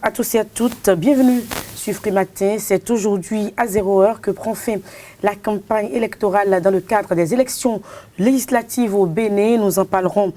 à tous et à toutes, bienvenue sur Free Matin. C'est aujourd'hui à 0h que prend fin la campagne électorale dans le cadre des élections législatives au Bénin. Nous en parlerons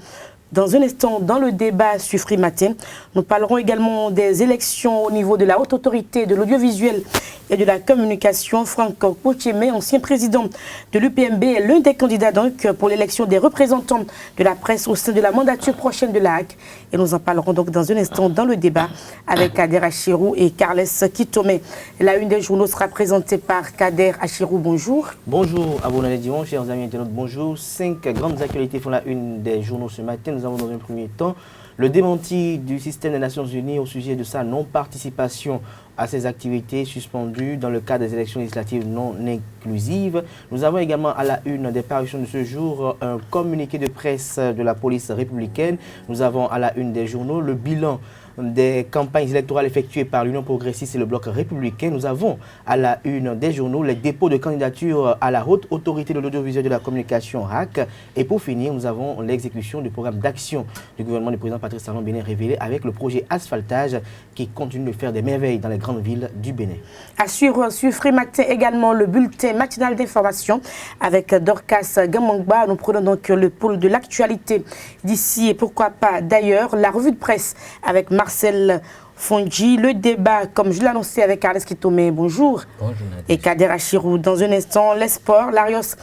dans un instant dans le débat sur Free Matin. Nous parlerons également des élections au niveau de la Haute Autorité de l'Audiovisuel et de la Communication. Franck Kotcheme, ancien président de l'UPMB, est l'un des candidats donc pour l'élection des représentants de la presse au sein de la mandature prochaine de la HAC. Et nous en parlerons donc dans un instant dans le débat avec Kader Achirou et Carles Kitome. La une des journaux sera présentée par Kader Achirou. Bonjour. Bonjour, abonnés Dion, chers amis internautes, bonjour. 5 grandes actualités font la une des journaux ce matin. Nous avons dans un premier temps le démenti du système des Nations Unies au sujet de sa non-participation à ces activités suspendues dans le cadre des élections législatives non inclusives. Nous avons également à la une des parutions de ce jour un communiqué de presse de la police républicaine. Nous avons à la une des journaux le bilan des campagnes électorales effectuées par l'Union progressiste et le bloc républicain. Nous avons à la une des journaux les dépôts de candidature à la Haute Autorité de l'Audiovisuel et de la Communication HAC. Et pour finir, nous avons l'exécution du programme d'action du gouvernement du président Patrice Talon Bénin révélé avec le projet asphaltage qui continue de faire des merveilles dans les grandes villes du Bénin. Assure sur Free Matin également le bulletin matinal d'information avec Dorcas Gamangba. Nous prenons donc le pôle de l'actualité d'ici et pourquoi pas d'ailleurs. La revue de presse avec Marcel Fondji, le débat, comme je l'ai annoncé avec Carles Kitome, bonjour. Bonjour. Et Kader Achirou. Dans un instant, les sports, Larios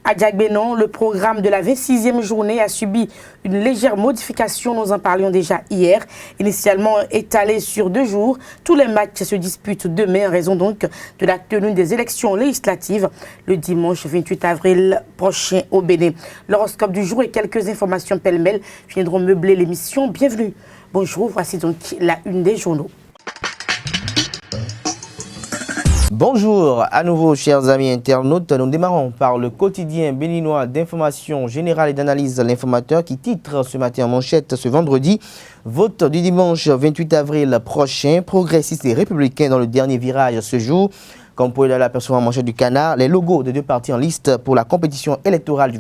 Adjagbenon, le programme de la 26e journée a subi une légère modification, nous en parlions déjà hier. Initialement étalé sur 2 jours, tous les matchs se disputent demain en raison donc de la tenue des élections législatives le dimanche 28 avril prochain au Bénin. L'horoscope du jour et quelques informations pêle-mêle viendront meubler l'émission. Bienvenue. Bonjour, voici donc la une des journaux. Bonjour à nouveau chers amis internautes, nous démarrons par le quotidien béninois d'information générale et d'analyse L'Informateur qui titre ce matin en manchette ce vendredi vote du dimanche 28 avril prochain, progressistes et républicains dans le dernier virage ce jour. Comme vous pouvez l'apercevoir en manchette du Canard, les logos des 2 partis en liste pour la compétition électorale du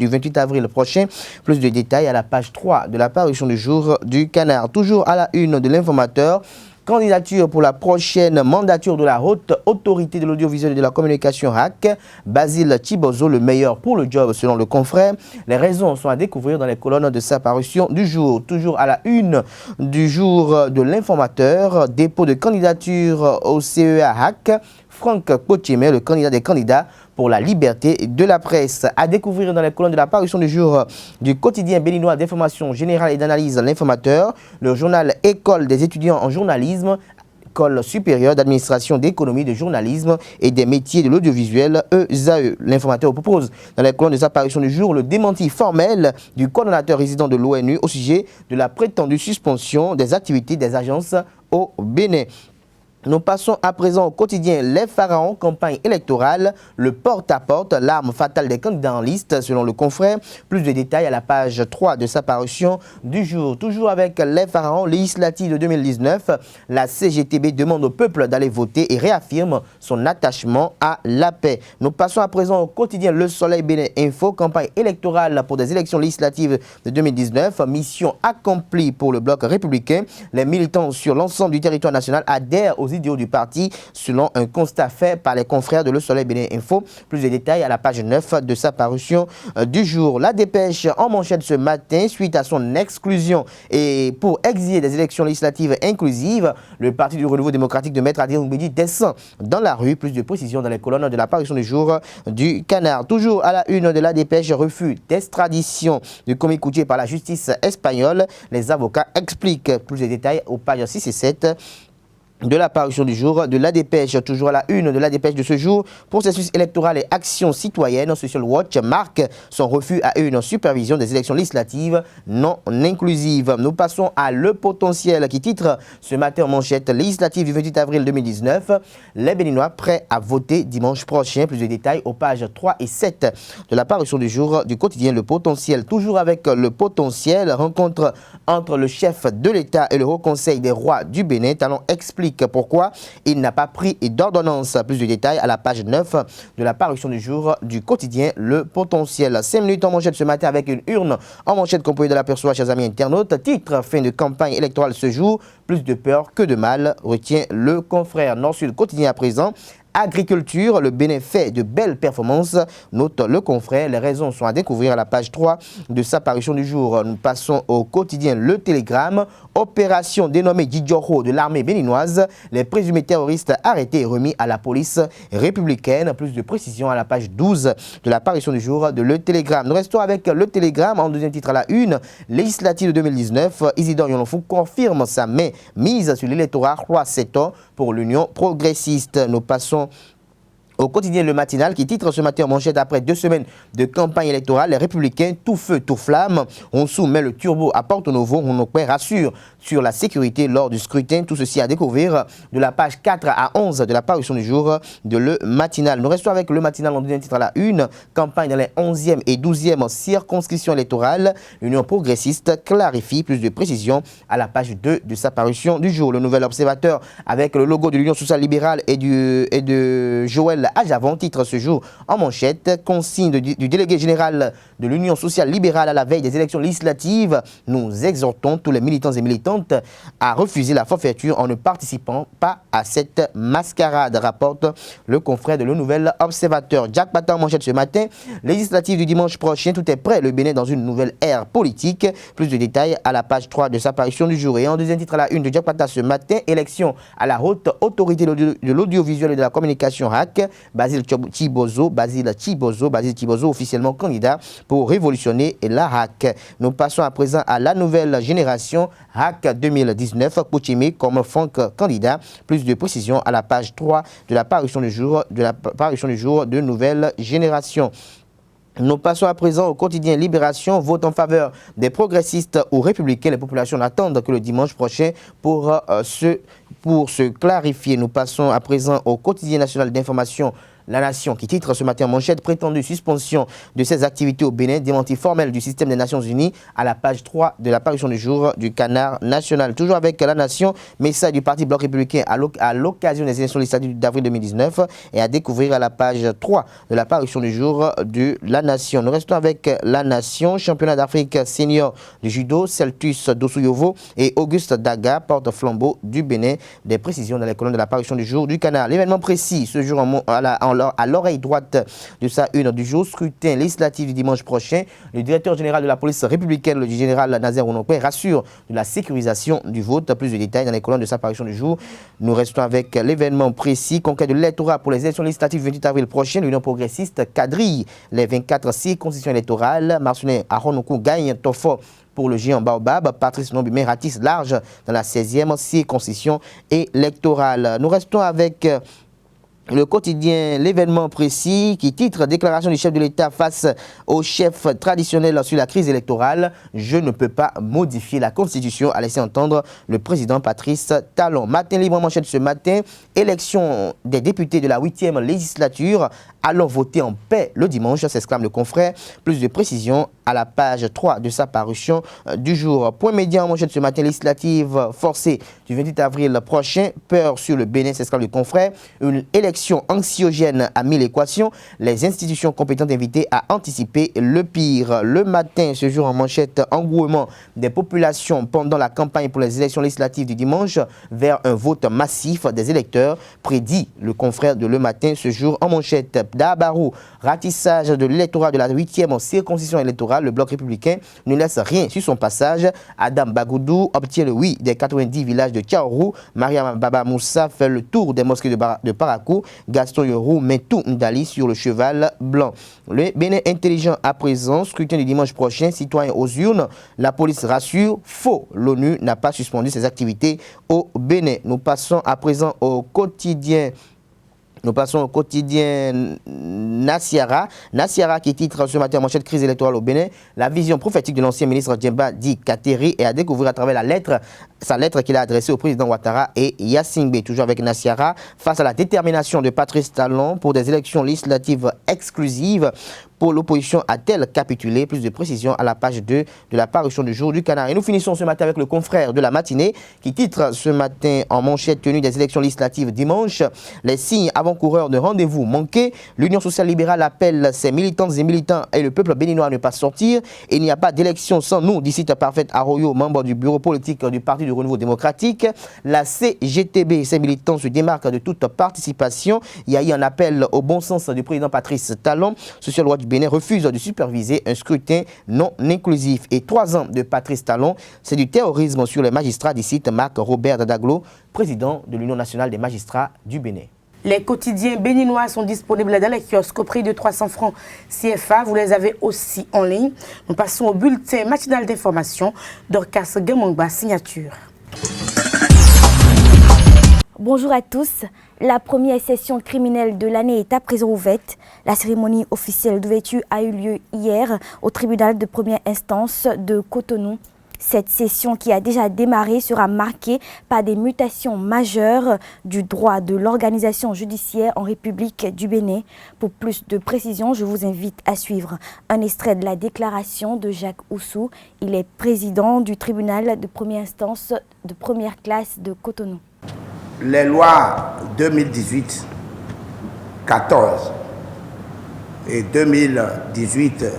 28 avril prochain. Plus de détails à la page 3 de la parution du jour du Canard. Toujours à la une de L'Informateur. Candidature pour la prochaine mandature de la Haute Autorité de l'Audiovisuel et de la Communication HAC. Basile Chibozo, le meilleur pour le job selon le confrère. Les raisons sont à découvrir dans les colonnes de sa parution du jour. Toujours à la une du jour de L'Informateur. Dépôt de candidature au CEA HAC. Franck Kotcheme, le candidat des candidats pour la liberté de la presse. À découvrir dans les colonnes de la parution du jour du quotidien béninois d'information générale et d'analyse L'Informateur, le journal École des étudiants en journalisme, École supérieure d'administration d'économie, de journalisme et des métiers de l'audiovisuel, ESAE. L'Informateur propose dans les colonnes de sa parution du jour le démenti formel du coordonnateur résident de l'ONU au sujet de la prétendue suspension des activités des agences au Bénin. Nous passons à présent au quotidien Les Pharaons, campagne électorale, le porte-à-porte, l'arme fatale des candidats en liste selon le confrère. Plus de détails à la page 3 de sa parution du jour. Toujours avec Les Pharaons, législative de 2019, la CGTB demande au peuple d'aller voter et réaffirme son attachement à la paix. Nous passons à présent au quotidien Le Soleil Bénin Info, campagne électorale pour des élections législatives de 2019, mission accomplie pour le bloc républicain. Les militants sur l'ensemble du territoire national adhèrent aux idéaux du parti selon un constat fait par les confrères de Le Soleil Bénin Info. Plus de détails à la page 9 de sa parution du jour. La dépêche en manchette ce matin suite à son exclusion et pour exiger des élections législatives inclusives, le parti du renouveau démocratique de Maître Adrien Oubedi descend dans la rue. Plus de précisions dans les colonnes de la parution du jour du Canard. Toujours à la une de la dépêche, refus d'extradition du commis Coutier par la justice espagnole. Les avocats expliquent. Plus de détails aux pages 6 et 7 de la parution du jour de la dépêche. Toujours à la une de la dépêche de ce jour, processus électoral et action citoyenne. Social Watch marque son refus à une supervision des élections législatives non inclusives. Nous passons à Le Potentiel qui titre ce matin en manchette législative du 28 avril 2019. Les Béninois prêts à voter dimanche prochain. Plus de détails aux pages 3 et 7 de la parution du jour du quotidien Le Potentiel. Toujours avec Le Potentiel, rencontre entre le chef de l'État et le Haut Conseil des rois du Bénin. Talon explique explique pourquoi il n'a pas pris d'ordonnance. Plus de détails à la page 9 de la parution du jour du quotidien Le Potentiel. 5 minutes en manchette ce matin avec une urne en manchette qu'on peut de l'apercevoir, chers amis internautes. Titre, fin de campagne électorale ce jour, plus de peur que de mal, retient le confrère. Nord-Sud quotidien à présent. Agriculture, le Bénin fait de belles performances, note le confrère. Les raisons sont à découvrir à la page 3 de sa parution du jour. Nous passons au quotidien Le Télégramme. Opération dénommée Djidjoro de l'armée béninoise. Les présumés terroristes arrêtés et remis à la police républicaine. Plus de précisions à la page 12 de la parution du jour de Le Télégramme. Nous restons avec Le Télégramme en deuxième titre à la une. Législative de 2019. Isidore Yolonfou confirme sa main mise sur l'électorat 3-7 ans pour l'Union progressiste. Nous passons au quotidien Le Matinal qui titre ce matin en manchette après 2 semaines de campagne électorale, les républicains tout feu, tout flamme. On soumet le turbo à Porto Novo, on rassure sur la sécurité lors du scrutin. Tout ceci à découvrir de la page 4 à 11 de la parution du jour de Le Matinal. Nous restons avec Le Matinal en deuxième titre à la une. Campagne dans les 11e et 12e circonscriptions électorales. L'Union progressiste clarifie, plus de précision à la page 2 de sa parution du jour. Le Nouvel Observateur avec le logo de l'Union sociale libérale et de Joël Ajavon titre ce jour en manchette. Consigne du délégué général de l'Union sociale libérale à la veille des élections législatives. Nous exhortons tous les militants et militantes à refuser la forfaiture en ne participant pas à cette mascarade, rapporte le confrère de Le Nouvel Observateur. Jack Pata en manchette ce matin. Législative du dimanche prochain, tout est prêt. Le Bénin dans une nouvelle ère politique. Plus de détails à la page 3 de sa parution du jour. Et en deuxième titre à la une de Jack Pata ce matin, élection à la haute autorité de l'audiovisuel et de la communication HAC. Basile Chibozo, officiellement candidat pour révolutionner la HAC. Nous passons à présent à la nouvelle génération HAC 2019, Kouchimi comme Franck candidat. Plus de précisions à la page 3 de la parution du jour de nouvelle génération. Nous passons à présent au quotidien Libération. Vote en faveur des progressistes ou républicains. Les populations n'attendent que le dimanche prochain pour se clarifier. Nous passons à présent au quotidien national d'information La Nation qui titre ce matin en manchette prétendue suspension de ses activités au Bénin, démenti formel du système des Nations Unies à la page 3 de la parution du jour du Canard national. Toujours avec La Nation, message du Parti Bloc républicain à l'occasion des élections législatives d'avril 2019 et à découvrir à la page 3 de la parution du jour de La Nation. Nous restons avec La Nation, championnat d'Afrique senior de judo, Celtus Dossouyovo et Auguste Daga porte flambeau du Bénin. Des précisions dans les colonnes de la parution du jour du Canard. L'événement précis ce jour à l'oreille droite de sa une du jour, scrutin législatif du dimanche prochain. Le directeur général de la police républicaine, le général Nazaire Onokwe, rassure de la sécurisation du vote. Plus de détails dans les colonnes de sa parution du jour. Nous restons avec l'événement précis, conquête de l'électorat pour les élections législatives du 28 avril prochain. L'Union progressiste quadrille les 24 circonscriptions électorales. Marcelin Aronoku gagne Tofo pour le géant Baobab. Patrice Nombimé ratisse large dans la 16e circonscription électorale. Nous restons avec le quotidien L'événement précis qui titre déclaration du chef de l'État face au chef traditionnel sur la crise électorale. Je ne peux pas modifier la Constitution, a laissé entendre le président Patrice Talon. Matin libre en manchette ce matin, élection des députés de la 8e législature. Allons voter en paix le dimanche, s'exclame le confrère. Plus de précisions à la page 3 de sa parution du jour. Point média en manchette ce matin, législative forcée du 28 avril prochain. Peur sur le Bénin, s'exclame le confrère. Une élection anxiogène à 1000 équations. Les institutions compétentes invitées à anticiper le pire. Le matin, ce jour en manchette, engouement des populations pendant la campagne pour les élections législatives du dimanche vers un vote massif des électeurs, prédit le confrère de Le Matin ce jour en manchette. Dabarou, ratissage de l'électorat de la 8e circonscription électorale, le bloc républicain ne laisse rien sur son passage. Adam Bagoudou obtient le oui des 90 villages de Tchaourou. Mariam Baba Moussa fait le tour des mosquées de Parakou. Gaston Yorou met tout Ndali sur le cheval blanc. Le Bénin intelligent à présent, scrutin du dimanche prochain, citoyens aux urnes. La police rassure, faux, l'ONU n'a pas suspendu ses activités au Bénin. Nous passons à présent au quotidien Nassiara. Nassiara qui titre ce matin en manchette crise électorale au Bénin. La vision prophétique de l'ancien ministre Djemba dit Kateri est à découvrir à travers la lettre sa lettre qu'il a adressée au président Ouattara et Yassingbe, toujours avec Nassiara, face à la détermination de Patrice Talon pour des élections législatives exclusives. Pour l'opposition a-t-elle capitulé? Plus de précisions à la page 2 de la parution du Jour du Canard. Et nous finissons ce matin avec le confrère de la matinée qui titre ce matin en manchette tenue des élections législatives dimanche. Les signes avant-coureurs de rendez-vous manqués. L'Union sociale libérale appelle ses militantes et militants et le peuple béninois à ne pas sortir. Il n'y a pas d'élection sans nous, d'ici Parfaite Arroyo, membre du bureau politique du Parti du Renouveau démocratique. La CGTB et ses militants se démarquent de toute participation. Il y a eu un appel au bon sens du président Patrice Talon. Social loi du Bénin refuse de superviser un scrutin non inclusif. Et 3 ans de Patrice Talon, c'est du terrorisme sur les magistrats, d'ici Marc Robert Dadaglo, président de l'Union nationale des magistrats du Bénin. Les quotidiens béninois sont disponibles dans les kiosques au prix de 300 francs CFA. Vous les avez aussi en ligne. Nous passons au bulletin matinal d'information d'Orcas Gamangba, signature. Bonjour à tous. La première session criminelle de l'année est à présent ouverte. La cérémonie officielle d'ouverture a eu lieu hier au tribunal de première instance de Cotonou. Cette session qui a déjà démarré sera marquée par des mutations majeures du droit de l'organisation judiciaire en République du Bénin. Pour plus de précisions, je vous invite à suivre un extrait de la déclaration de Jacques Oussou. Il est président du tribunal de première instance de première classe de Cotonou. Les lois 2018-14 et 2018-13,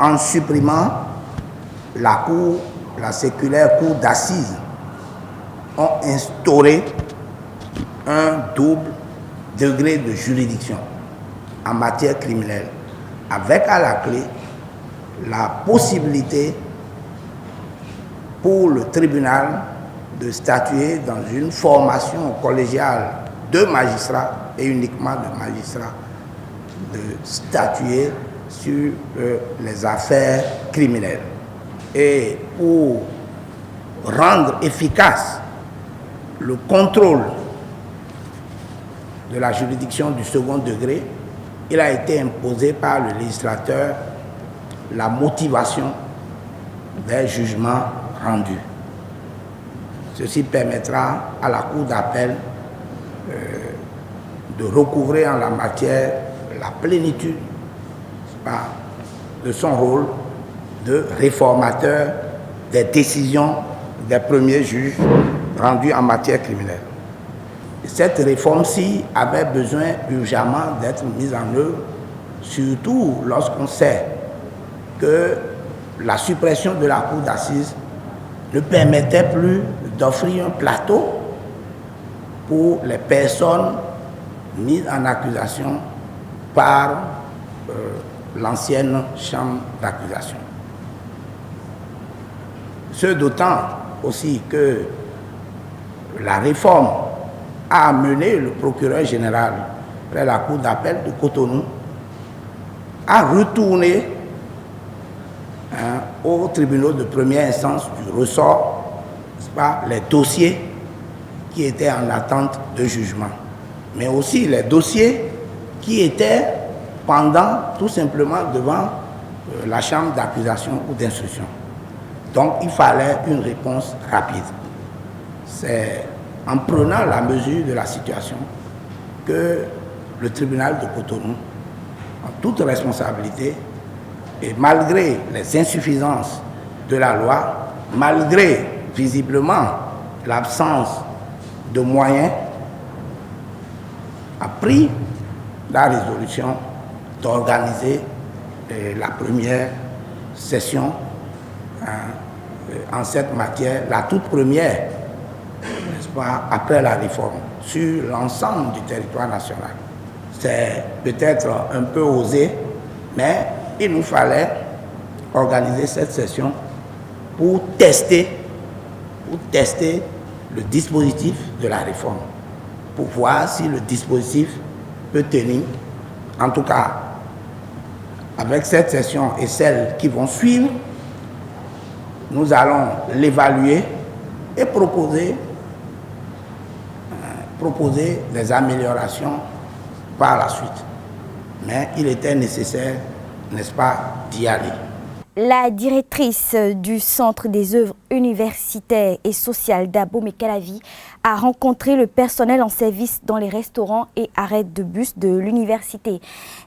en supprimant la séculaire cour d'assises, ont instauré un double degré de juridiction en matière criminelle, avec à la clé la possibilité pour le tribunal de statuer dans une formation collégiale de magistrats et uniquement de magistrats, de statuer sur les affaires criminelles. Et pour rendre efficace le contrôle de la juridiction du second degré, il a été imposé par le législateur la motivation des jugements rendus. Ceci permettra à la Cour d'appel de recouvrer en la matière la plénitude de son rôle de réformateur des décisions des premiers juges rendus en matière criminelle. Cette réforme-ci avait besoin urgemment d'être mise en œuvre, surtout lorsqu'on sait que la suppression de la cour d'assises ne permettait plus d'offrir un plateau pour les personnes mises en accusation par l'ancienne chambre d'accusation. Ce d'autant aussi que la réforme a amené le procureur général près la cour d'appel de Cotonou à retourner aux tribunaux de première instance du ressort les dossiers qui étaient en attente de jugement, mais aussi les dossiers qui étaient pendant tout simplement devant la chambre d'accusation ou d'instruction. Donc il fallait une réponse rapide. C'est en prenant la mesure de la situation que le tribunal de Cotonou, en toute responsabilité, et malgré les insuffisances de la loi, malgré visiblement l'absence de moyens, a pris la résolution d'organiser la première session en cette matière, la toute première, n'est-ce pas, après la réforme, sur l'ensemble du territoire national. C'est peut-être un peu osé, mais il nous fallait organiser cette session pour tester le dispositif de la réforme, pour voir si le dispositif peut tenir. En tout cas, avec cette session et celles qui vont suivre, nous allons l'évaluer et proposer des améliorations par la suite. Mais il était nécessaire, n'est-ce pas, d'y aller. La directrice du Centre des œuvres universitaires et sociales d'Abomey-Calavi a rencontré le personnel en service dans les restaurants et arrêts de bus de l'université.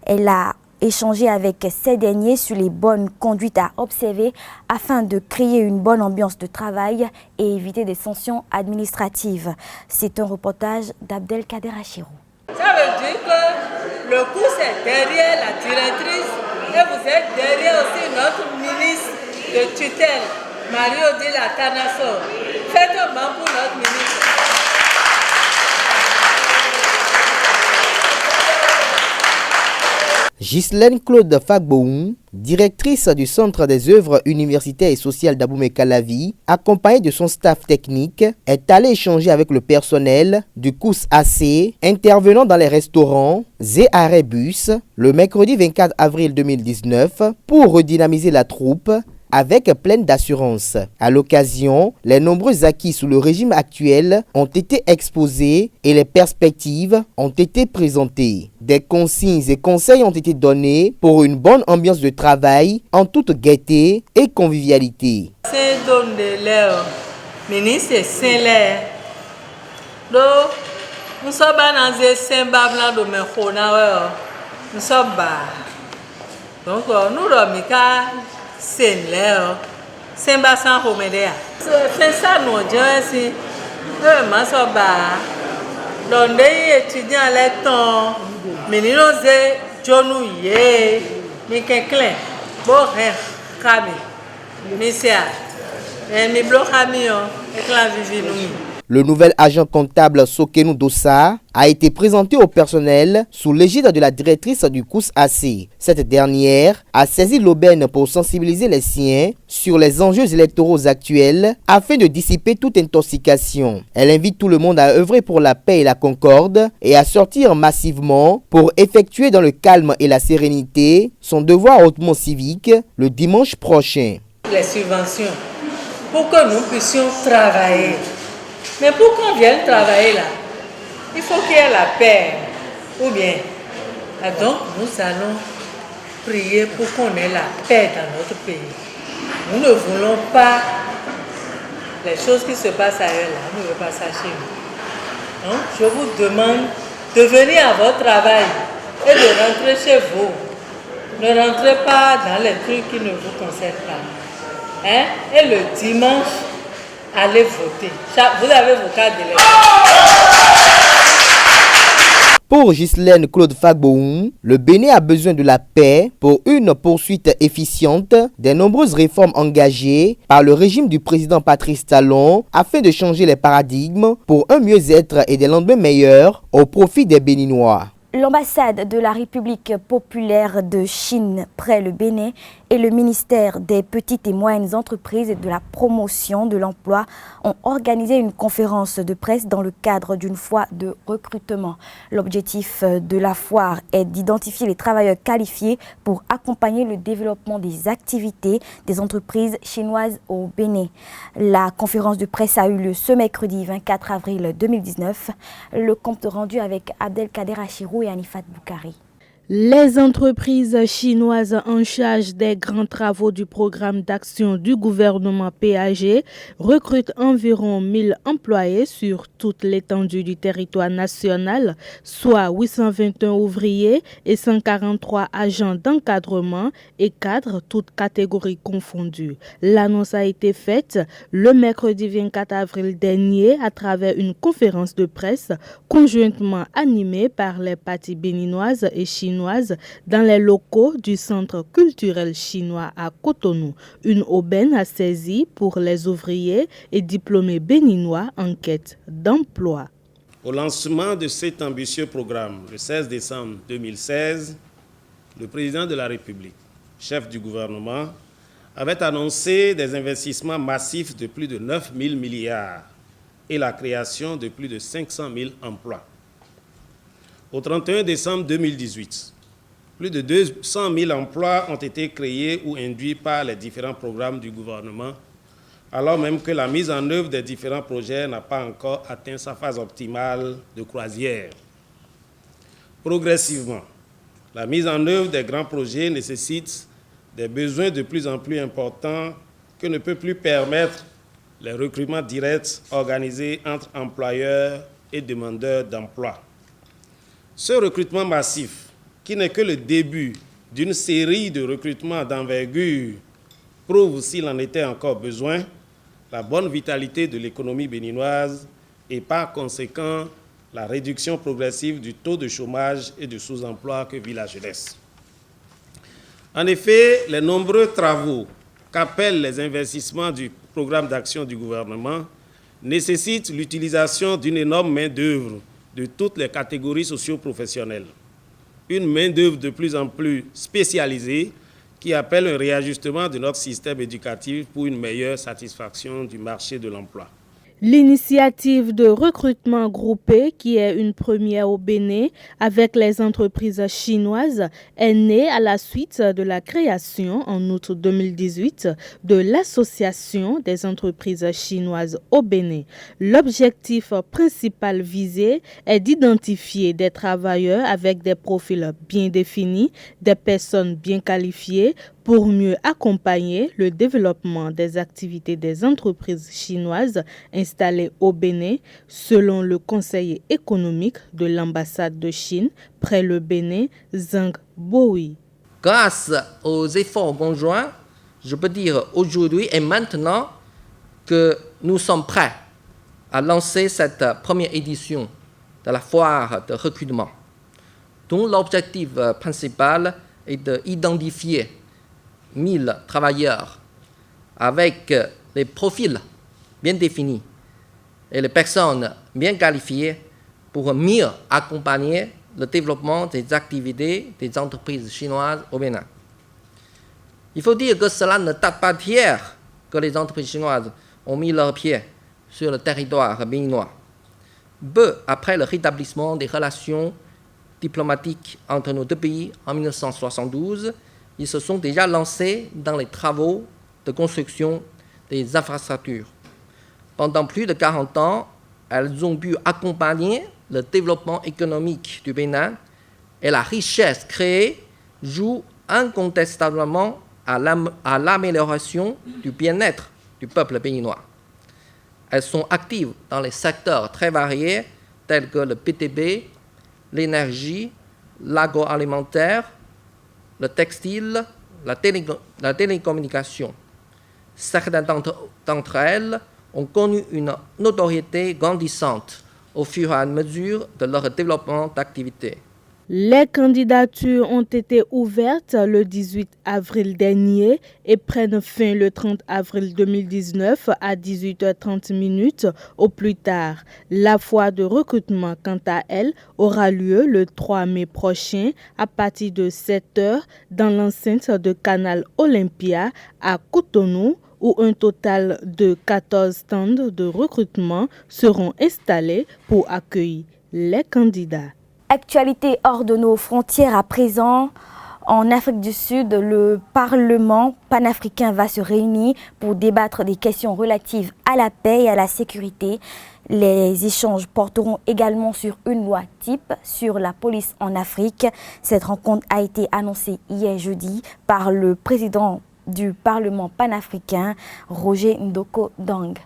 Elle a échangé avec ces derniers sur les bonnes conduites à observer afin de créer une bonne ambiance de travail et éviter des sanctions administratives. C'est un reportage d'Abdelkader Achirou. Ça veut dire que le cours est derrière la directrice et vous êtes derrière aussi notre ministre de tutelle, Mario Di Latanaso. Faites un banc pour notre ministre. Ghislaine Claude Fagboum, directrice du Centre des œuvres universitaires et sociales d'Abomey-Calavi, accompagnée de son staff technique, est allée échanger avec le personnel du CUS AC intervenant dans les restaurants et arrêts bus le mercredi 24 avril 2019 pour redynamiser la troupe avec pleine d'assurance. À l'occasion, les nombreux acquis sous le régime actuel ont été exposés et les perspectives ont été présentées. Des consignes et conseils ont été donnés pour une bonne ambiance de travail en toute gaieté et convivialité. C'est donne de l'air, ministre Saint-Lair. Donc, nous sommes dans un Saint-Bablan de Mekona. Nous sommes bas. Donc, nous sommes Saint-Lair. Saint-Bassan Romédéa. C'est ça, nous disons ici. Nous sommes bas. Donc, les étudiants, les temps, mais nous sommes jeunes, mais quelqu'un, bon, Kami, Missia, mais bloc camion, et la vivi nous. Le nouvel agent comptable Sokenou Dossa a été présenté au personnel sous l'égide de la directrice du CUS AC. Cette dernière a saisi l'aubaine pour sensibiliser les siens sur les enjeux électoraux actuels afin de dissiper toute intoxication. Elle invite tout le monde à œuvrer pour la paix et la concorde et à sortir massivement pour effectuer dans le calme et la sérénité son devoir hautement civique le dimanche prochain. Les subventions, pour que nous puissions travailler. Mais pour qu'on vienne travailler là, il faut qu'il y ait la paix. Ou bien, donc nous allons prier pour qu'on ait la paix dans notre pays. Nous ne voulons pas les choses qui se passent ailleurs là, nous ne voulons pas ça chez nous. Donc je vous demande de venir à votre travail et de rentrer chez vous. Ne rentrez pas dans les trucs qui ne vous concernent pas. Hein? Et le dimanche, allez voter. Vous avez vos cartes d'élection. Pour Ghislaine Claude Fagboum, le Bénin a besoin de la paix pour une poursuite efficiente des nombreuses réformes engagées par le régime du président Patrice Talon afin de changer les paradigmes pour un mieux-être et des lendemains meilleurs au profit des Béninois. L'ambassade de la République populaire de Chine près le Bénin et le ministère des petites et moyennes entreprises et de la promotion de l'emploi ont organisé une conférence de presse dans le cadre d'une foire de recrutement. L'objectif de la foire est d'identifier les travailleurs qualifiés pour accompagner le développement des activités des entreprises chinoises au Bénin. La conférence de presse a eu lieu ce mercredi 24 avril 2019. Le compte rendu avec Abdelkader Achirou et Anifat Boukari. Les entreprises chinoises en charge des grands travaux du programme d'action du gouvernement PAG recrutent environ 1000 employés sur toute l'étendue du territoire national, soit 821 ouvriers et 143 agents d'encadrement et cadres, toutes catégories confondues. L'annonce a été faite le mercredi 24 avril dernier à travers une conférence de presse conjointement animée par les parties béninoises et chinoises dans les locaux du Centre culturel chinois à Cotonou. Une aubaine a saisi pour les ouvriers et diplômés béninois en quête d'emploi. Au lancement de cet ambitieux programme, le 16 décembre 2016, le président de la République, chef du gouvernement, avait annoncé des investissements massifs de plus de 9 000 milliards et la création de plus de 500 000 emplois. Au 31 décembre 2018, plus de 200 000 emplois ont été créés ou induits par les différents programmes du gouvernement, alors même que la mise en œuvre des différents projets n'a pas encore atteint sa phase optimale de croisière. Progressivement, la mise en œuvre des grands projets nécessite des besoins de plus en plus importants que ne peut plus permettre les recrutements directs organisés entre employeurs et demandeurs d'emploi. Ce recrutement massif, qui n'est que le début d'une série de recrutements d'envergure, prouve, s'il en était encore besoin, la bonne vitalité de l'économie béninoise et par conséquent la réduction progressive du taux de chômage et de sous-emploi que vit la jeunesse. En effet, les nombreux travaux qu'appellent les investissements du programme d'action du gouvernement nécessitent l'utilisation d'une énorme main-d'œuvre de toutes les catégories socio-professionnelles. Une main-d'œuvre de plus en plus spécialisée qui appelle un réajustement de notre système éducatif pour une meilleure satisfaction du marché de l'emploi. L'initiative de recrutement groupé, qui est une première au Bénin avec les entreprises chinoises, est née à la suite de la création en août 2018 de l'Association des entreprises chinoises au Bénin. L'objectif principal visé est d'identifier des travailleurs avec des profils bien définis, des personnes bien qualifiées, pour mieux accompagner le développement des activités des entreprises chinoises installées au Bénin, selon le conseiller économique de l'ambassade de Chine près le Bénin, Zhang Bohui. Grâce aux efforts conjoints, je peux dire aujourd'hui et maintenant que nous sommes prêts à lancer cette première édition de la foire de recrutement, dont l'objectif principal est d'identifier 1000 travailleurs avec les profils bien définis et les personnes bien qualifiées pour mieux accompagner le développement des activités des entreprises chinoises au Bénin. Il faut dire que cela ne date pas d'hier que les entreprises chinoises ont mis leurs pieds sur le territoire béninois. Peu après le rétablissement des relations diplomatiques entre nos deux pays en 1972, ils se sont déjà lancés dans les travaux de construction des infrastructures. Pendant plus de 40 ans, elles ont pu accompagner le développement économique du Bénin et la richesse créée joue incontestablement à l'amélioration du bien-être du peuple béninois. Elles sont actives dans les secteurs très variés tels que le BTP, l'énergie, l'agroalimentaire, le textile, la télécommunication. Certaines d'entre elles ont connu une notoriété grandissante au fur et à mesure de leur développement d'activité. Les candidatures ont été ouvertes le 18 avril dernier et prennent fin le 30 avril 2019 à 18h30 au plus tard. La foire de recrutement, quant à elle, aura lieu le 3 mai prochain à partir de 7h dans l'enceinte de Canal Olympia à Cotonou, où un total de 14 stands de recrutement seront installés pour accueillir les candidats. Actualité hors de nos frontières à présent. En Afrique du Sud, le Parlement panafricain va se réunir pour débattre des questions relatives à la paix et à la sécurité. Les échanges porteront également sur une loi type sur la police en Afrique. Cette rencontre a été annoncée hier jeudi par le président du Parlement panafricain, Roger Ndoko Dang.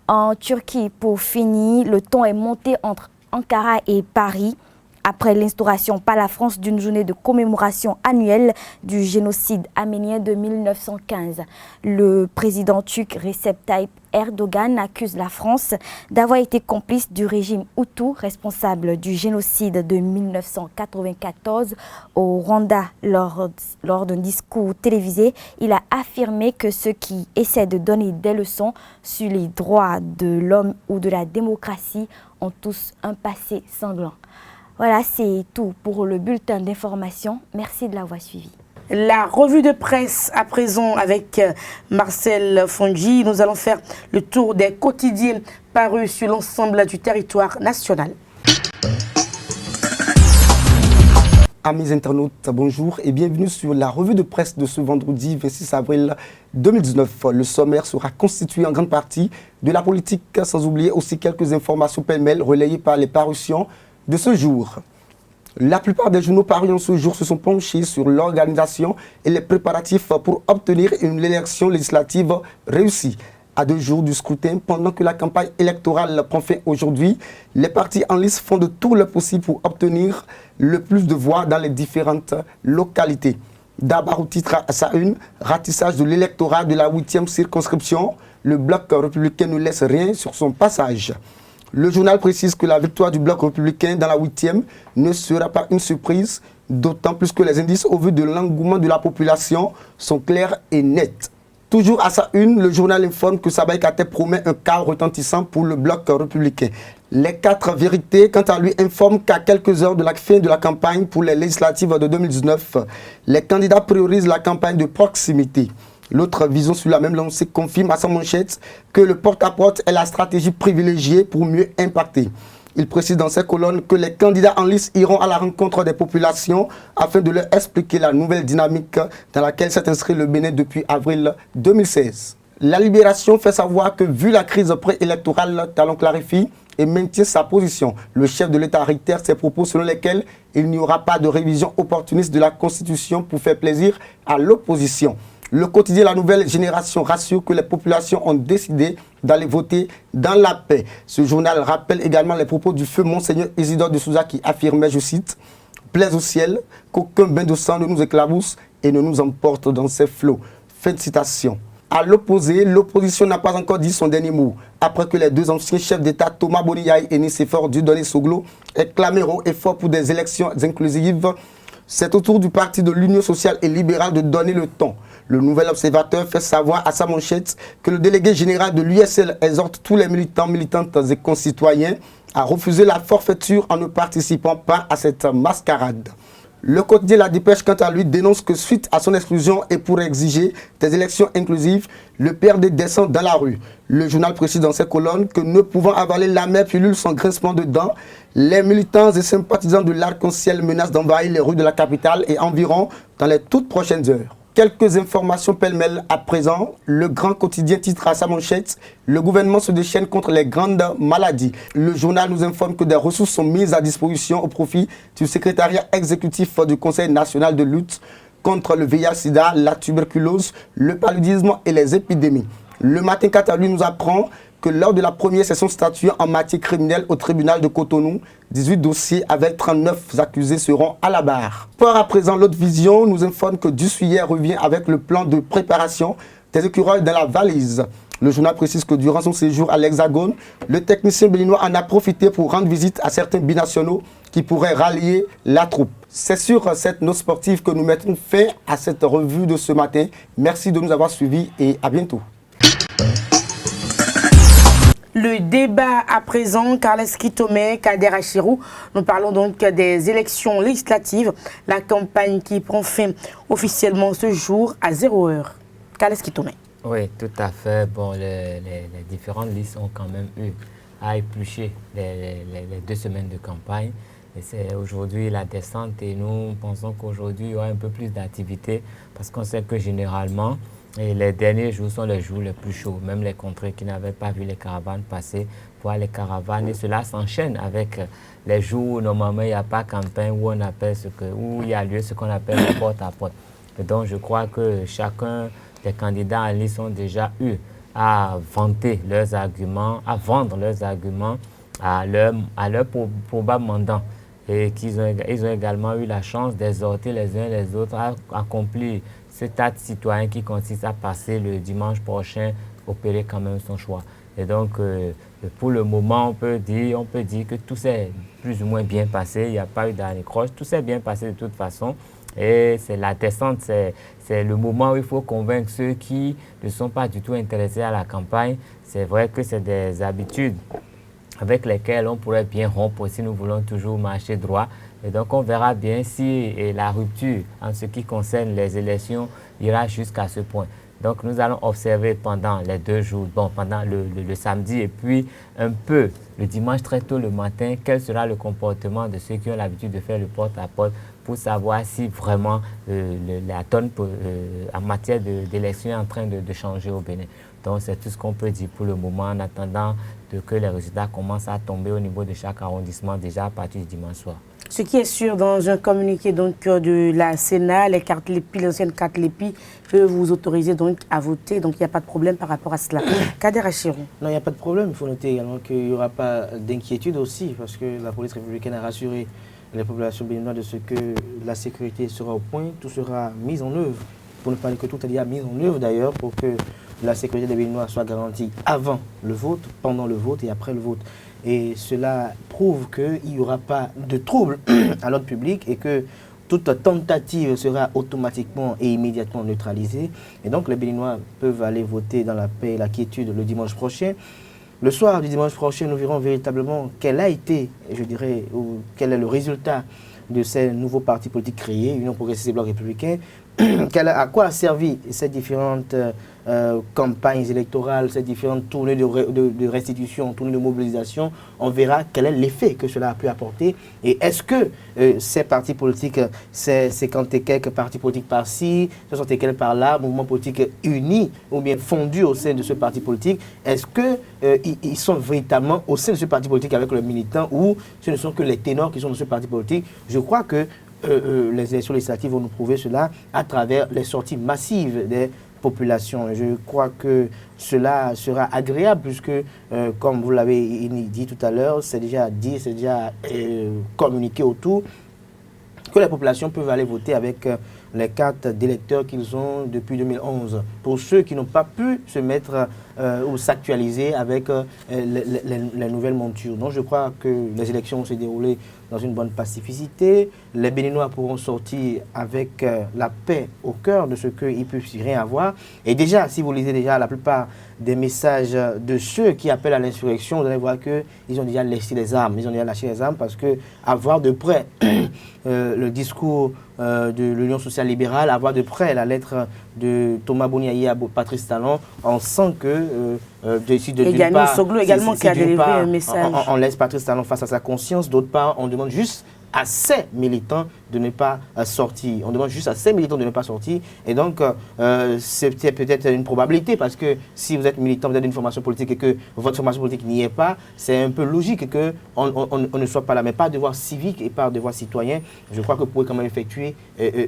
En Turquie, pour finir, le ton est monté entre Ankara et Paris après l'instauration par la France d'une journée de commémoration annuelle du génocide arménien de 1915. Le président turc Recep Tayyip Erdogan accuse la France d'avoir été complice du régime Hutu responsable du génocide de 1994 au Rwanda. Lors d'un discours télévisé, il a affirmé que ceux qui essaient de donner des leçons sur les droits de l'homme ou de la démocratie ont tous un passé sanglant. Voilà, c'est tout pour le bulletin d'information. Merci de l'avoir suivi. La revue de presse à présent avec Marcel Fongi. Nous allons faire le tour des quotidiens parus sur l'ensemble du territoire national. Amis internautes, bonjour et bienvenue sur la revue de presse de ce vendredi 26 avril 2019. Le sommaire sera constitué en grande partie de la politique, sans oublier aussi quelques informations pêle-mêle relayées par les parutions de ce jour. La plupart des journaux parus en ce jour se sont penchés sur l'organisation et les préparatifs pour obtenir une élection législative réussie. À 2 jours du scrutin, pendant que la campagne électorale prend fin aujourd'hui, les partis en lice font de tout le possible pour obtenir le plus de voix dans les différentes localités. D'abord, au titre à sa une, ratissage de l'électorat de la 8e circonscription, le bloc républicain ne laisse rien sur son passage. Le journal précise que la victoire du bloc républicain dans la 8e ne sera pas une surprise, d'autant plus que les indices au vu de l'engouement de la population sont clairs et nets. Toujours à sa une, le journal informe que Saba Ikaté promet un chaos retentissant pour le bloc républicain. Les 4 vérités, quant à lui, informent qu'à quelques heures de la fin de la campagne pour les législatives de 2019, les candidats priorisent la campagne de proximité. L'autre vision sur la même lancée confirme à sa manchette que le porte-à-porte est la stratégie privilégiée pour mieux impacter. Il précise dans ses colonnes que les candidats en lice iront à la rencontre des populations afin de leur expliquer la nouvelle dynamique dans laquelle s'est inscrit le Bénin depuis avril 2016. La Libération fait savoir que vu la crise préélectorale, Talon clarifie et maintient sa position. Le chef de l'État réitère ses propos selon lesquels il n'y aura pas de révision opportuniste de la Constitution pour faire plaisir à l'opposition. Le quotidien La Nouvelle Génération rassure que les populations ont décidé d'aller voter dans la paix. Ce journal rappelle également les propos du feu Monseigneur Isidore de Souza qui affirmait, je cite, « Plaise au ciel, qu'aucun bain de sang ne nous éclabousse et ne nous emporte dans ses flots. » Fin de citation. À l'opposé, l'opposition n'a pas encore dit son dernier mot. Après que les 2 anciens chefs d'État, Thomas Boniaï et Nicéphore Dieudonné Soglo, aient clamé haut et fort pour des élections inclusives, c'est au tour du parti de l'Union sociale et libérale de donner le ton. Le Nouvel Observateur fait savoir à sa manchette que le délégué général de l'USL exhorte tous les militants, militantes et concitoyens à refuser la forfaiture en ne participant pas à cette mascarade. Le quotidien La Dépêche, quant à lui, dénonce que suite à son exclusion et pour exiger des élections inclusives, le PRD descend dans la rue. Le journal précise dans ses colonnes que ne pouvant avaler l'amère pilule sans grincement de dents, les militants et sympathisants de l'Arc-en-Ciel menacent d'envahir les rues de la capitale et environ dans les toutes prochaines heures. Quelques informations pêle-mêle à présent. Le Grand Quotidien titre à sa manchette « Le gouvernement se déchaîne contre les grandes maladies ». Le journal nous informe que des ressources sont mises à disposition au profit du secrétariat exécutif du Conseil national de lutte contre le VIH-Sida, la tuberculose, le paludisme et les épidémies. Le Matin, quant à lui, nous apprend que lors de la première session statuée en matière criminelle au tribunal de Cotonou, 18 dossiers avec 39 accusés seront à la barre. Par à présent, l'autre vision nous informe que Dussuyer revient avec le plan de préparation des écureuils dans la valise. Le journal précise que durant son séjour à l'Hexagone, le technicien béninois en a profité pour rendre visite à certains binationaux qui pourraient rallier la troupe. C'est sur cette note sportive que nous mettons fin à cette revue de ce matin. Merci de nous avoir suivis et à bientôt. Le débat à présent, Carles Kitomé, Kader Achirou. Nous parlons donc des élections législatives, la campagne qui prend fin officiellement ce jour à 0 heure. Carles Kitomé. Oui, tout à fait. Bon, les différentes listes ont quand même eu à éplucher les 2 semaines de campagne. Et c'est aujourd'hui la descente et nous pensons qu'aujourd'hui il y aura un peu plus d'activité parce qu'on sait que généralement, et les derniers jours sont les jours les plus chauds. Même les contrées qui n'avaient pas vu les caravanes passer voient les caravanes. Et cela s'enchaîne avec les jours où normalement il n'y a pas campagne, où il y a lieu ce qu'on appelle le porte-à-porte. Et donc je crois que chacun des candidats en liste ont déjà eu à vanter leurs arguments, à vendre leurs arguments à leur probable mandant. Et ils ont également eu la chance d'exhorter les uns les autres à accomplir cet acte citoyen qui consiste à passer le dimanche prochain, opérer quand même son choix. Et donc, pour le moment, on peut dire que tout s'est plus ou moins bien passé. Il n'y a pas eu d'accroche. Tout s'est bien passé de toute façon. Et c'est la descente, c'est le moment où il faut convaincre ceux qui ne sont pas du tout intéressés à la campagne. C'est vrai que c'est des habitudes avec lesquelles on pourrait bien rompre si nous voulons toujours marcher droit. Et donc, on verra bien si la rupture en ce qui concerne les élections ira jusqu'à ce point. Donc, nous allons observer pendant les 2 jours, pendant le samedi et puis un peu le dimanche très tôt le matin, quel sera le comportement de ceux qui ont l'habitude de faire le porte-à-porte pour savoir si vraiment la donne en matière d'élection est en train de changer au Bénin. Donc, c'est tout ce qu'on peut dire pour le moment en attendant que les résultats commencent à tomber au niveau de chaque arrondissement déjà à partir du dimanche soir. Ce qui est sûr, dans un communiqué donc, de la Sénat, les cartes LEPI, les anciennes cartes LEPI peuvent vous autoriser donc à voter. Donc il n'y a pas de problème par rapport à cela. Kader Achirou. Non, il n'y a pas de problème. Il faut noter également qu'il n'y aura pas d'inquiétude aussi, parce que la police républicaine a rassuré les populations béninoises de ce que la sécurité sera au point, tout sera mis en œuvre. Pour ne pas dire que tout est déjà mis en œuvre d'ailleurs, pour que la sécurité des Béninois soit garantie avant le vote, pendant le vote et après le vote. Et cela prouve qu'il n'y aura pas de trouble à l'ordre public et que toute tentative sera automatiquement et immédiatement neutralisée. Et donc les Béninois peuvent aller voter dans la paix et la quiétude le dimanche prochain. Le soir du dimanche prochain, nous verrons véritablement quel a été, je dirais, ou quel est le résultat de ces nouveaux partis politiques créés, Union progressiste et Bloc républicain. À quoi a servi ces différentes campagnes électorales, ces différentes tournées de restitution, tournées de mobilisation? On verra quel est l'effet que cela a pu apporter. Et est-ce que ces partis politiques, ces 50 et quelques partis politiques par-ci, 60 et quelques par-là, mouvements politiques unis ou bien fondus au sein de ce parti politique, est-ce qu'ils sont véritablement au sein de ce parti politique avec leurs militants ou ce ne sont que les ténors qui sont dans ce parti politique? Je crois que les élections législatives vont nous prouver cela à travers les sorties massives des populations. Je crois que cela sera agréable puisque, comme vous l'avez dit tout à l'heure, c'est déjà dit, c'est déjà communiqué autour, que les populations peuvent aller voter avec les cartes d'électeurs qu'ils ont depuis 2011. Pour ceux qui n'ont pas pu se mettre ou s'actualiser avec les nouvelles montures. Donc je crois que les élections vont se dérouler dans une bonne pacificité. Les Béninois pourront sortir avec la paix au cœur de ce qu'ils ne peuvent rien avoir. Et déjà, si vous lisez déjà la plupart des messages de ceux qui appellent à l'insurrection, vous allez voir qu'ils ont déjà laissé les armes. Ils ont déjà lâché les armes parce que avoir de près le discours de l'Union sociale libérale, avoir de près la lettre de Thomas Boniaï à Patrice Talon, on sent que Yannick Soglo également qui a délivré un message. On laisse Patrice Talon face à sa conscience. D'autre part, on demande juste à ces militants de ne pas sortir. On demande juste à ces militants de ne pas sortir. Et donc, c'est peut-être une probabilité parce que si vous êtes militant, vous êtes d'une formation politique et que votre formation politique n'y est pas, c'est un peu logique qu'on ne soit pas là. Mais par devoir civique et par devoir citoyen, je crois que vous pouvez quand même effectuer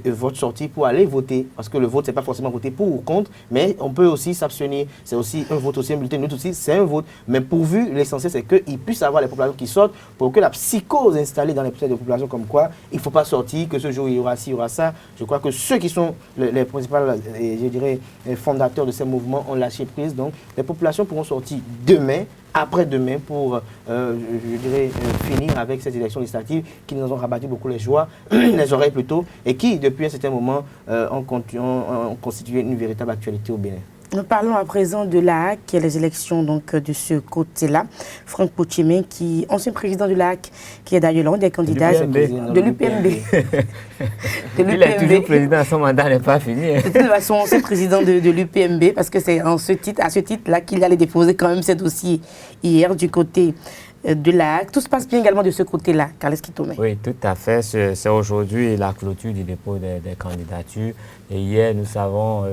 votre sortie pour aller voter. Parce que le vote, ce n'est pas forcément voter pour ou contre, mais on peut aussi s'abstenir. C'est aussi un vote, aussi un bulletin, nous aussi, c'est un vote. Mais pourvu, l'essentiel, c'est qu'il puisse y avoir les populations qui sortent pour que la psychose installée dans les populations comme quoi il ne faut pas sortir, que ce jour il y aura ci, il y aura ça. Je crois que ceux qui sont les principaux, je dirais, fondateurs de ces mouvements ont lâché prise. Donc les populations pourront sortir demain, après-demain pour, je dirais, finir avec ces élections législatives qui nous ont rabattu beaucoup les joies, les oreilles plutôt, et qui, depuis un certain moment, ont constitué une véritable actualité au Bénin. Nous parlons à présent de l'AAC, qui est les élections donc, de ce côté-là. Franck Pochemé, ancien président de l'AAC, qui est d'ailleurs l'un des candidats de l'UPMB. Il est toujours président, son mandat n'est pas fini. De toute façon, ancien président de l'UPMB, parce que c'est à ce titre-là qu'il allait déposer quand même ce dossier hier du côté de l'AAC. Tout se passe bien également de ce côté-là, Carles Kitome. Oui, tout à fait. C'est aujourd'hui la clôture du dépôt des candidatures. Et hier, nous savons,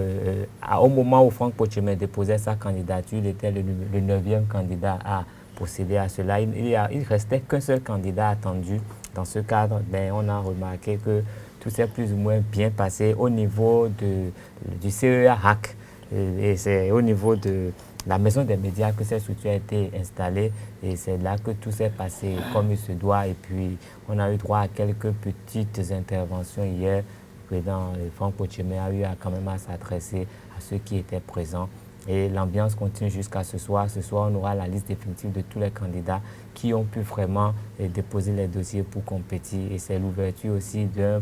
au moment où Franck Pochemé déposait sa candidature, il était le 9e candidat à procéder à cela. Il ne restait qu'un seul candidat attendu. Dans ce cadre, on a remarqué que tout s'est plus ou moins bien passé au niveau du CEA-HAC. Et c'est au niveau de la maison des médias que cette structure a été installée et c'est là que tout s'est passé comme il se doit. Et puis, on a eu droit à quelques petites interventions hier. Le président Franck Pochemé a eu quand même à s'adresser à ceux qui étaient présents. Et l'ambiance continue jusqu'à ce soir. Ce soir, on aura la liste définitive de tous les candidats qui ont pu vraiment déposer les dossiers pour compétir. Et c'est l'ouverture aussi d'un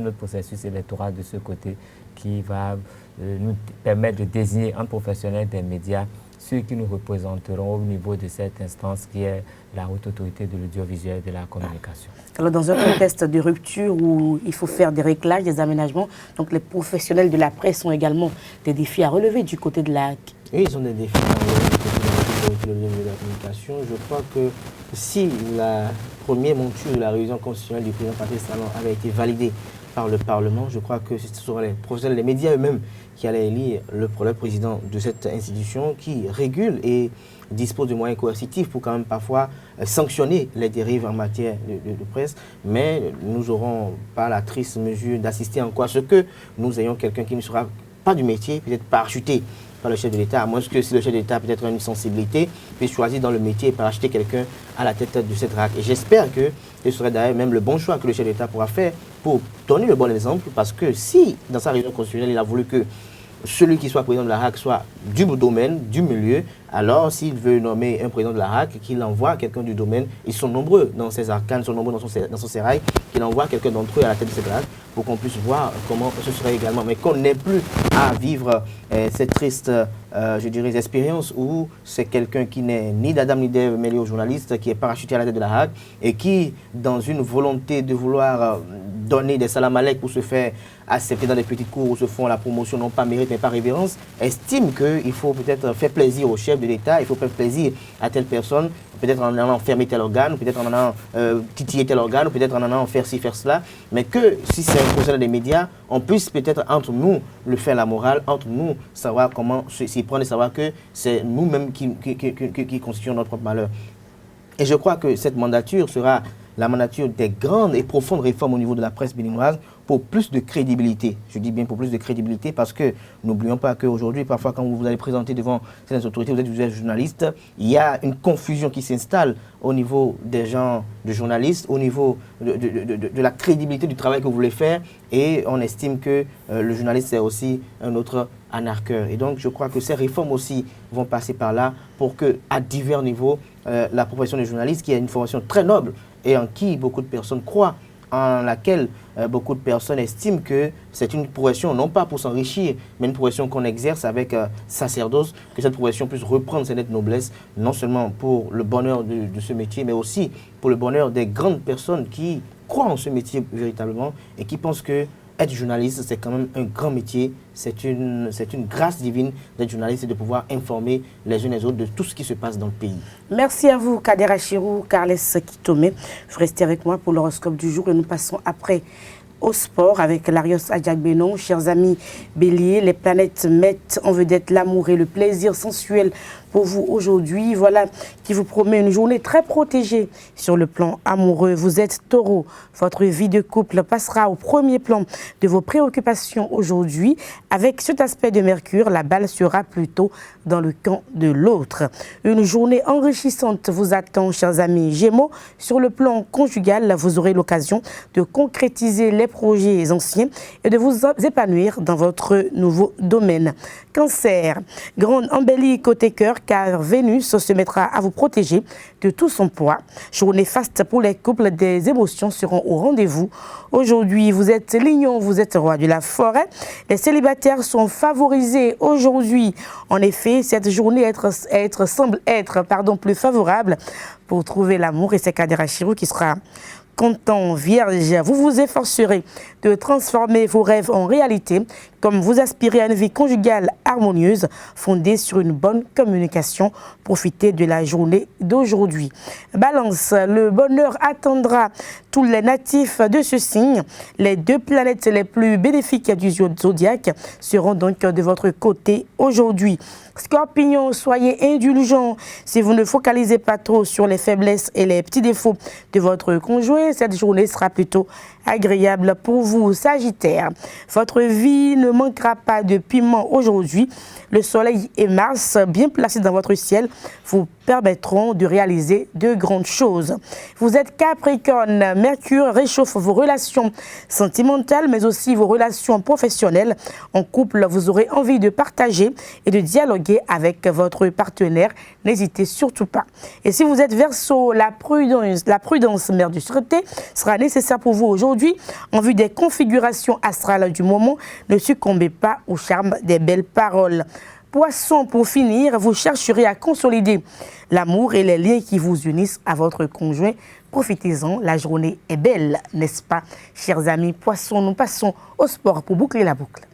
autre processus électoral de ce côté qui va nous permettre de désigner un professionnel des médias, ceux qui nous représenteront au niveau de cette instance qui est la haute autorité de l'audiovisuel et de la communication. Alors, dans un contexte de rupture où il faut faire des réglages, des aménagements, donc les professionnels de la presse ont également des défis à relever du côté de l'AAC. Oui, ils ont des défis à relever du côté de la communication. Je crois que si la première monture de la révision constitutionnelle du président Patrice Talon avait été validée par le Parlement. Je crois que ce seront les professionnels, les médias eux-mêmes qui allaient élire le président de cette institution qui régule et dispose de moyens coercitifs pour quand même parfois sanctionner les dérives en matière de presse. Mais nous n'aurons pas la triste mesure d'assister encore à ce que nous ayons quelqu'un qui ne sera pas du métier, peut-être parachuté par le chef de l'État, à moins que si le chef de l'État peut-être a une sensibilité, puisse choisir dans le métier et parachuter quelqu'un à la tête de cette RAC. Et j'espère que ce serait d'ailleurs même le bon choix que le chef de l'État pourra faire pour donner le bon exemple, parce que si, dans sa réunion constitutionnelle, il a voulu que celui qui soit président de la RAC soit du domaine, du milieu, alors s'il veut nommer un président de la RAC, qu'il envoie quelqu'un du domaine. Ils sont nombreux dans ces arcanes, ils sont nombreux dans son sérail, qu'il envoie quelqu'un d'entre eux à la tête de cette RAC pour qu'on puisse voir comment ce serait également. Mais qu'on n'ait plus à vivre cette triste, je dirais, expérience où c'est quelqu'un qui n'est ni d'Adam ni d'Ève mêlé aux journalistes, qui est parachuté à la tête de la RAC et qui, dans une volonté de vouloir donner des salam alek pour se faire accepter dans des petites cours où se font la promotion, non pas mérite mais pas révérence, estime qu'il faut peut-être faire plaisir au chef de l'État, il faut faire plaisir à telle personne, peut-être en allant fermer tel organe, peut-être en allant titiller tel organe, peut-être en allant faire ci, faire cela, mais que si c'est un professionnel des médias, on puisse peut-être entre nous le faire la morale, entre nous savoir comment s'y prendre et savoir que c'est nous-mêmes qui constituons notre propre malheur. Et je crois que cette mandature sera la mandature des grandes et profondes réformes au niveau de la presse béninoise pour plus de crédibilité. Je dis bien pour plus de crédibilité parce que n'oublions pas qu'aujourd'hui, parfois quand vous allez présenter devant certaines autorités, vous êtes journaliste, il y a une confusion qui s'installe au niveau des gens de journalistes, au niveau de la crédibilité du travail que vous voulez faire, et on estime que le journaliste c'est aussi un autre anarcheur. Et donc je crois que ces réformes aussi vont passer par là pour que à divers niveaux, la profession de journaliste, qui est une formation très noble et en qui beaucoup de personnes croient, en laquelle beaucoup de personnes estiment que c'est une profession, non pas pour s'enrichir, mais une profession qu'on exerce avec sacerdoce, que cette profession puisse reprendre ses lettres de noblesse, non seulement pour le bonheur de ce métier, mais aussi pour le bonheur des grandes personnes qui croient en ce métier véritablement et qui pensent que être journaliste, c'est quand même un grand métier, c'est une grâce divine d'être journaliste et de pouvoir informer les uns et les autres de tout ce qui se passe dans le pays. Merci à vous, Kader Achirou, Carles Kitome. Vous restez avec moi pour l'horoscope du jour et nous passons après au sport avec Larios Adjagbenon. Chers amis Bélier, les planètes mettent en vedette l'amour et le plaisir sensuel pour vous aujourd'hui. Voilà qui vous promet une journée très protégée sur le plan amoureux. Vous êtes Taureau. Votre vie de couple passera au premier plan de vos préoccupations aujourd'hui. Avec cet aspect de Mercure, la balle sera plutôt dans le camp de l'autre. Une journée enrichissante vous attend, chers amis Gémeaux. Sur le plan conjugal, vous aurez l'occasion de concrétiser les projets anciens et de vous épanouir dans votre nouveau domaine. Cancer, grande embellie côté cœur, car Vénus se mettra à vous protéger de tout son poids. Journée faste pour les couples, des émotions seront au rendez-vous. Aujourd'hui, vous êtes lion, vous êtes roi de la forêt. Les célibataires sont favorisés aujourd'hui. En effet, cette journée semble être plus favorable pour trouver l'amour, et c'est Kader Achirou qui sera content. Vierge, vous vous efforcerez de transformer vos rêves en réalité, comme vous aspirez à une vie conjugale harmonieuse fondée sur une bonne communication. Profitez de la journée d'aujourd'hui. Balance, le bonheur attendra tous les natifs de ce signe. Les deux planètes les plus bénéfiques du zodiaque seront donc de votre côté aujourd'hui. Scorpion, soyez indulgents. Si vous ne focalisez pas trop sur les faiblesses et les petits défauts de votre conjoint, cette journée sera plutôt agréable pour vous. Sagittaire, votre vie ne manquera pas de piment aujourd'hui. Le soleil et Mars, bien placés dans votre ciel, vous permettront de réaliser de grandes choses. Vous êtes Capricorne, Mercure réchauffe vos relations sentimentales, mais aussi vos relations professionnelles. En couple, vous aurez envie de partager et de dialoguer avec votre partenaire. N'hésitez surtout pas. Et si vous êtes Verseau, la prudence, mère de sûreté, sera nécessaire pour vous aujourd'hui. En vue des configurations astrales du moment, ne succombez pas au charme des belles paroles. Poisson, pour finir, vous chercherez à consolider l'amour et les liens qui vous unissent à votre conjoint. Profitez-en, la journée est belle, n'est-ce pas, chers amis Poissons? Nous passons au sport pour boucler la boucle.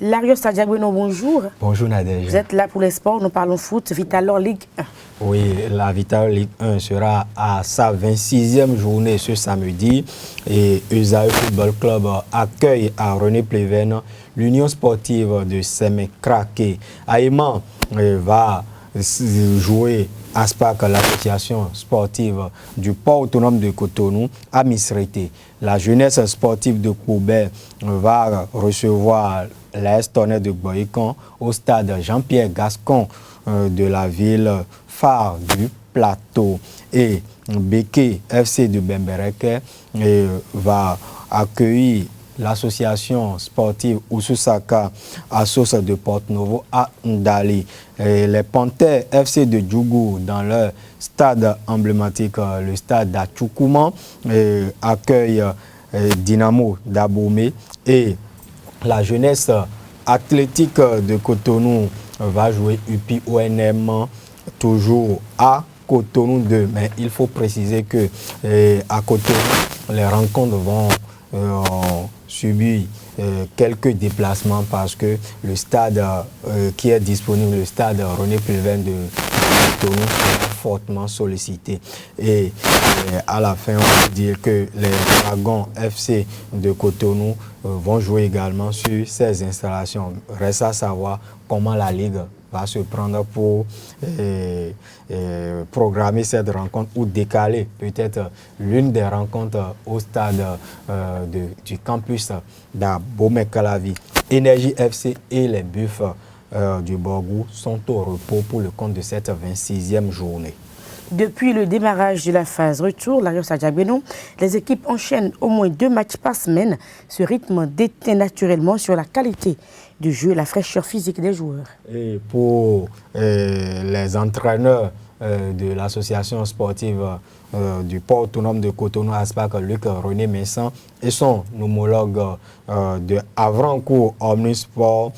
Larios Adjagweno, bonjour. Bonjour Nadège. Vous êtes là pour les sports, nous parlons foot, Vitalor Ligue 1. Oui, la Vitalor Ligue 1 sera à sa 26e journée ce samedi et Esaü Football Club accueille à René Pleven l'Union sportive de Sémé-Craqué. Aïman va jouer ASPAC, l'association sportive du port autonome de Cotonou, à Misrété. La jeunesse sportive de Koubert va recevoir l'AS Tonnerre de Boycon au stade Jean-Pierre Gascon de la ville phare du plateau. Et Béké FC de Bembereke va accueillir l'association sportive Oussoussaka à Sauce de Porte-Novo à Ndali. Et les Panthères FC de Djougou dans leur stade emblématique, le stade d'Achoukouma, accueille Dynamo d'Abomey. Et la jeunesse athlétique de Cotonou va jouer UPI ONM toujours à Cotonou 2. Mais il faut préciser que à Cotonou, les rencontres vont subir quelques déplacements parce que le stade qui est disponible, le stade René Pleven de Cotonou, est fortement sollicité. Et à la fin, on peut dire que les Dragons FC de Cotonou vont jouer également sur ces installations. Reste à savoir comment la Ligue va se prendre pour programmer cette rencontre ou décaler peut-être l'une des rencontres au stade du campus d'Abomey-Calavi. Énergie FC et les Buffs du Borgou sont au repos pour le compte de cette 26e journée. Depuis le démarrage de la phase retour, Larios Adjagweno, les équipes enchaînent au moins 2 matchs par semaine. Ce rythme déteint naturellement sur la qualité du jeu et la fraîcheur physique des joueurs. Et pour les entraîneurs de l'association sportive du port autonome de Cotonou, ASPAC, Luc René Messan, et son homologue de Avrancourt Omnisport,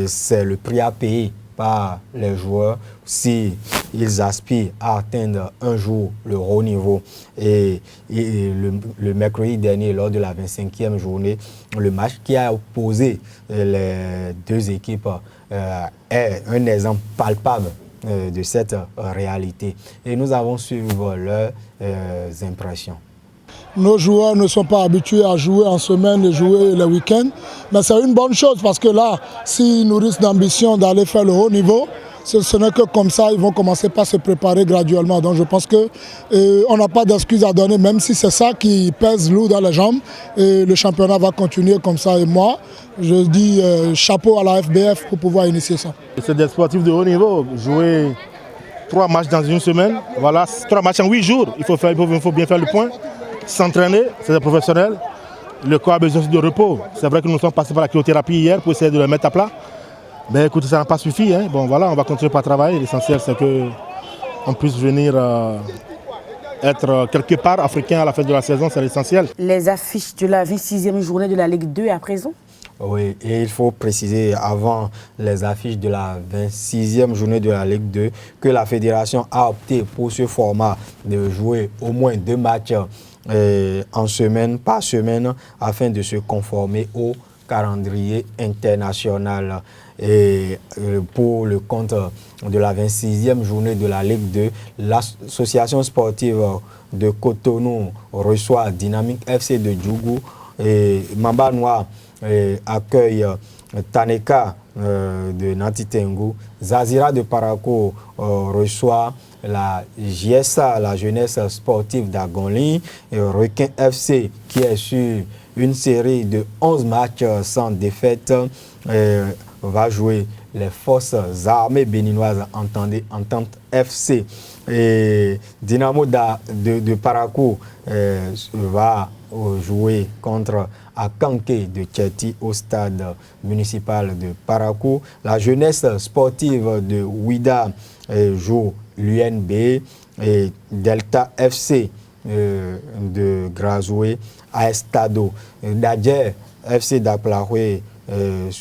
c'est le prix à payer par les joueurs si ils aspirent à atteindre un jour le haut niveau. Et le mercredi dernier, lors de la 25e journée, le match qui a opposé les deux équipes est un exemple palpable de cette réalité. Et nous avons suivi leurs impressions. Nos joueurs ne sont pas habitués à jouer en semaine et jouer le week-end. Mais c'est une bonne chose parce que là, s'ils nourrissent d'ambition d'aller faire le haut niveau, ce n'est que comme ça, ils vont commencer par se préparer graduellement. Donc je pense qu'on n'a pas d'excuses à donner, même si c'est ça qui pèse lourd dans les jambes. Et le championnat va continuer comme ça. Et moi, je dis chapeau à la FBF pour pouvoir initier ça. C'est des sportifs de haut niveau. Jouer 3 matchs dans une semaine, voilà, 3 matchs en 8 jours. Il faut bien faire le point. S'entraîner, c'est des professionnels. Le corps a besoin de repos. C'est vrai que nous sommes passés par la cryothérapie hier pour essayer de le mettre à plat. Mais écoutez, ça n'a pas suffi. Hein. Bon voilà, on va continuer par travailler. L'essentiel, c'est qu'on puisse venir être quelque part africain à la fin de la saison, c'est l'essentiel. Les affiches de la 26e journée de la Ligue 2 à présent? Oui, et il faut préciser avant les affiches de la 26e journée de la Ligue 2 que la fédération a opté pour ce format de jouer au moins 2 matchs en semaine, par semaine, afin de se conformer au calendrier international. Et pour le compte de la 26e journée de la Ligue 2, l'association sportive de Cotonou reçoit Dynamique FC de Djougou et Mamba Noir accueille Taneka de Nantitengu. Zazira de Parakou reçoit la JSA, la jeunesse sportive d'Agonli. Requin FC qui est sur une série de 11 matchs sans défaite va jouer les forces armées béninoises, Entente FC. Et Dynamo de Parakou va jouer contre Akanké de Tcheti au stade municipal de Parakou. La jeunesse sportive de Ouida joue l'UNB et Delta FC de Grazoué à Estado. Nadjer FC d'Aplahoué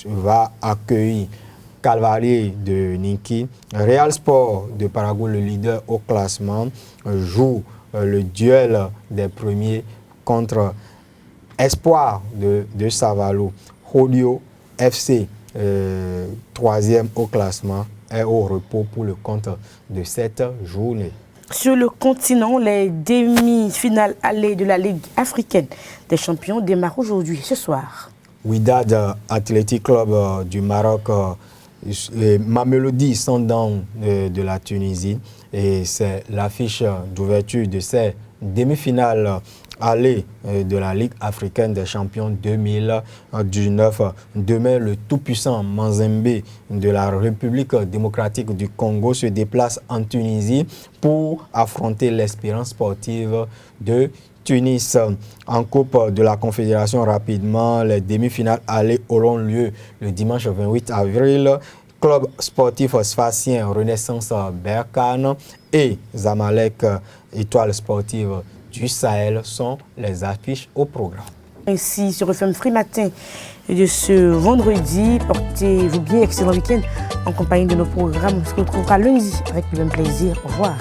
va accueillir Calvary de Ninki. Real Sport de Parakou, le leader au classement, joue le duel des premiers contre Espoir de Savalo. Holio FC troisième au classement, est au repos pour le compte de cette journée. Sur le continent, les demi-finales allées de la Ligue africaine des champions démarrent aujourd'hui, ce soir. Wydad Athletic Club du Maroc et Mamelodi Sundowns de la Tunisie. Et c'est l'affiche d'ouverture de ces demi-finales allées de la Ligue africaine des champions 2019. Demain, le tout-puissant Mazembe de la République démocratique du Congo se déplace en Tunisie pour affronter l'Espérance sportive de Tunis. En Coupe de la Confédération, rapidement, les demi-finales allées auront lieu le dimanche 28 avril. Club sportif sphacien Renaissance Berkane et Zamalek Étoile sportive du Sahel sont les affiches au programme. Ainsi, sur FM Free Matin de ce vendredi, portez-vous bien, excellent week-end en compagnie de nos programmes. On se retrouvera lundi avec le même plaisir. Au revoir.